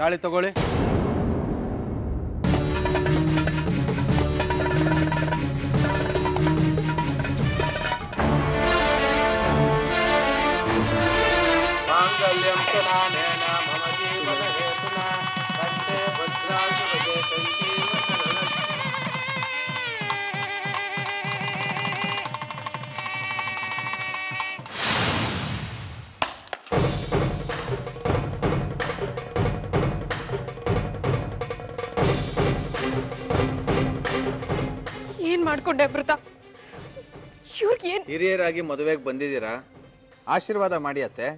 ತಾಳಿ ತಗೊಳ್ಳಿ. ಏನ್ ಮಾಡ್ಕೊಂಡೆ ಅಮೃತ? ಹಿರಿಯರಾಗಿ ಮದುವೆಗೆ ಬಂದಿದ್ದೀರಾ, ಆಶೀರ್ವಾದ ಮಾಡಿ ಅತ್ತೆ.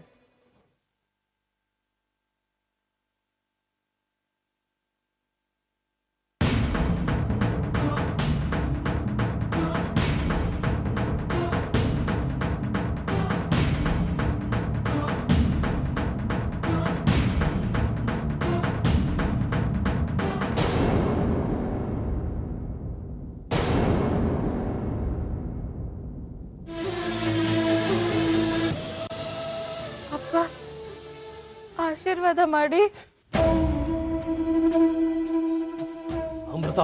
ಆಶೀರ್ವಾದ ಮಾಡಿ. ಅಮೃತ,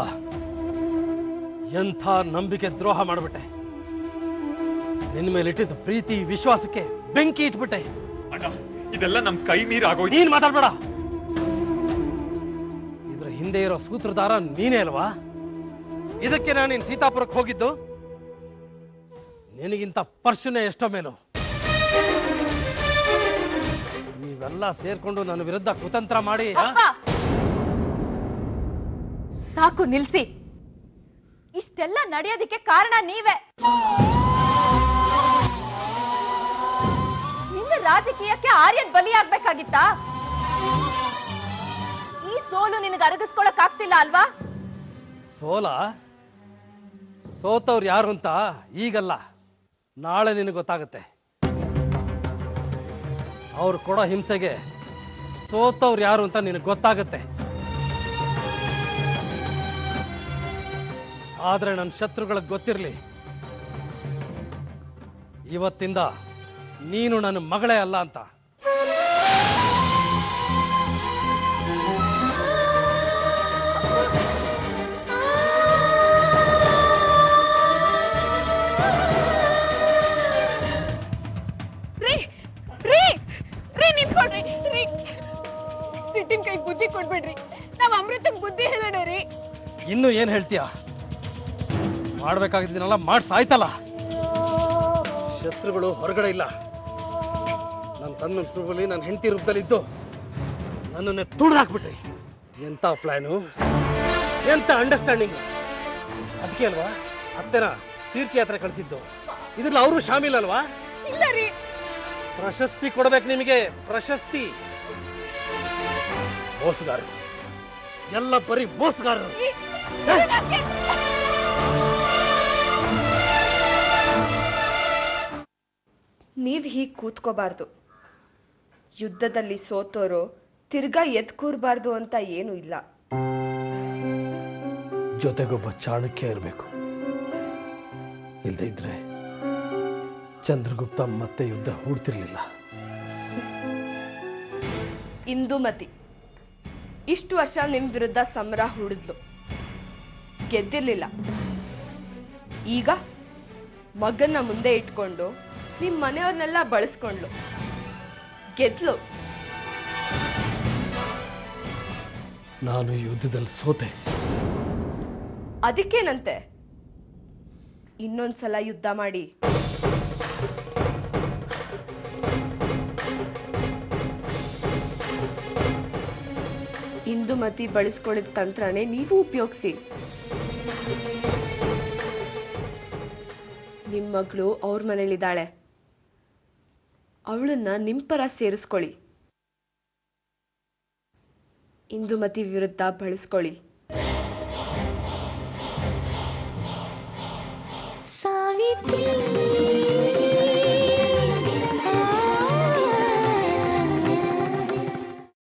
ಎಂಥ ನಂಬಿಕೆ ದ್ರೋಹ ಮಾಡಿಬಿಟ್ಟೆ. ನಿನ್ನ ಮೇಲೆ ಇಟ್ಟಿದ್ದ ಪ್ರೀತಿ ವಿಶ್ವಾಸಕ್ಕೆ ಬೆಂಕಿ ಇಟ್ಬಿಟ್ಟೆ. ಅಣ್ಣ, ಇದೆಲ್ಲ ನಮ್ ಕೈ ಮೀರಿ ಆಗೋಯ್ತು. ನೀನ್ ಮಾತಾಡ್ಬೇಡ. ಇದ್ರ ಹಿಂದೆ ಇರೋ ಸೂತ್ರಧಾರ ನೀನೇ ಅಲ್ವಾ? ಇದಕ್ಕೆ ನಾನು ನಿನ್ ಸೀತಾಪುರಕ್ಕೆ ಹೋಗಿದ್ದು. ನಿನಗಿಂತ ಪರ್ಶನೆ ಎಷ್ಟೋ ಮೇಲು. ನೀವೆಲ್ಲ ಸೇರ್ಕೊಂಡು ನನ್ನ ವಿರುದ್ಧ ಕುತಂತ್ರ ಮಾಡಿ. ಸಾಕು, ನಿಲ್ಸಿ. ಇಷ್ಟೆಲ್ಲ ನಡೆಯೋದಕ್ಕೆ ಕಾರಣ ನೀವೇ. ನಿನ್ನ ರಾಜಕೀಯಕ್ಕೆ ಆರ್ಯನ್ ಬಲಿಯಾಗ್ಬೇಕಾಗಿತ್ತಾ? ಈ ಸೋಲು ನಿನಗೆ ಅರಗಿಸ್ಕೊಳಕ್ ಆಗ್ತಿಲ್ಲ ಅಲ್ವಾ? ಸೋತವ್ರು ಯಾರು ಅಂತ ಈಗಲ್ಲ, ನಾಳೆ ನಿನಗೆ ಗೊತ್ತಾಗುತ್ತೆ. ಅವ್ರು ಕೊಡೋ ಹಿಂಸೆಗೆ ಸೋತವ್ರು ಯಾರು ಅಂತ ನಿನಗೆ ಗೊತ್ತಾಗುತ್ತೆ. ಆದ್ರೆ ನನ್ನ ಶತ್ರುಗಳಿಗೆ ಗೊತ್ತಿರಲಿ, ಇವತ್ತಿಂದ ನೀನು ನನ್ನ ಮಗಳೇ ಅಲ್ಲ ಅಂತ. ಸಿಟ್ಟಿನ ಕೈ ಬುದ್ಧಿ ಕೊಡ್ಬೇಡ್ರಿ. ನಾವ್ ಅಮೃತಕ್ಕೆ ಬುದ್ಧಿ ಹೇಳೋಣ ರೀ. ಇನ್ನು ಏನ್ ಹೇಳ್ತೀಯ? ಮಾಡ್ಬೇಕಾಗಿದ್ದೀನಲ್ಲ ಮಾಡ್ಸಾಯ್ತಲ್ಲ. ಶತ್ರುಗಳು ಹೊರಗಡೆ ಇಲ್ಲ, ನನ್ನ ತನ್ನ ರೂಪದಲ್ಲಿ, ನನ್ನ ಹೆಂಡತಿ ರೂಪದಲ್ಲಿ ಇದ್ದು ನನ್ನನ್ನೇ ತುಳಿದಾಕ್ಬಿಟ್ರಿ. ಎಂತ ಪ್ಲಾನು, ಎಂತ ಅಂಡರ್ಸ್ಟ್ಯಾಂಡಿಂಗ್. ಅದಕ್ಕೆ ಅಲ್ವಾ ಅತ್ತೆನ ತೀರ್ಥಯಾತ್ರೆ ಕಳಿಸಿದ್ದು. ಇದ್ರಲ್ಲಿ ಅವರು ಶಾಮೀಲ್ ಅಲ್ವಾ? ಇಲ್ಲ ರೀ. ಪ್ರಶಸ್ತಿ ಕೊಡ್ಬೇಕು ನಿಮಗೆ, ಪ್ರಶಸ್ತಿ. ಮೋಸಗಾರರು ಎಲ್ಲ ಬರೀ ಮೋಸಗಾರರು. ನೀವ್ ಹೀಗ್ ಕೂತ್ಕೋಬಾರ್ದು. ಯುದ್ಧದಲ್ಲಿ ಸೋತೋರು ತಿರ್ಗಾ ಎದ್ ಕೂರ್ಬಾರ್ದು ಅಂತ ಏನು ಇಲ್ಲ. ಜೊತೆಗೊಬ್ಬ ಚಾಣಕ್ಯ ಇರಬೇಕು. ಇಲ್ಲದೆ ಇದ್ರೆ ಚಂದ್ರಗುಪ್ತ ಮತ್ತೆ ಯುದ್ಧ ಹೂಡ್ತಿರ್ಲಿಲ್ಲ. ಇಂದುಮತಿ ಇಷ್ಟು ವರ್ಷ ನಿಮ್ ವಿರುದ್ಧ ಸಮರ ಹೂಡಿದ್ಲು, ಗೆದ್ದಿರ್ಲಿಲ್ಲ. ಈಗ ಮಗನ್ನ ಮುಂದೆ ಇಟ್ಕೊಂಡು ನಿಮ್ ಮನೆಯವ್ರನ್ನೆಲ್ಲ ಬಳಸ್ಕೊಂಡ್ಲು, ಗೆದ್ಲು. ನಾನು ಯುದ್ಧದಲ್ಲಿ ಸೋತೆ. ಅದಕ್ಕೇನಂತೆ, ಇನ್ನೊಂದ್ಸಲ ಯುದ್ಧ ಮಾಡಿ. ಇಂದುಮತಿ ಬಳಸ್ಕೊಳ್ಳಿದ ತಂತ್ರನೇ ನೀವು ಉಪಯೋಗಿಸಿ. ನಿಮ್ ಮಗಳು ಅವ್ರ ಮನೇಲಿದ್ದಾಳೆ, ಅವಳನ್ನ ನಿಮ್ ಪರ ಸೇರಿಸ್ಕೊಳ್ಳಿ. ಇಂದುಮತಿ ವಿರುದ್ಧ ಬಳಸ್ಕೊಳ್ಳಿ.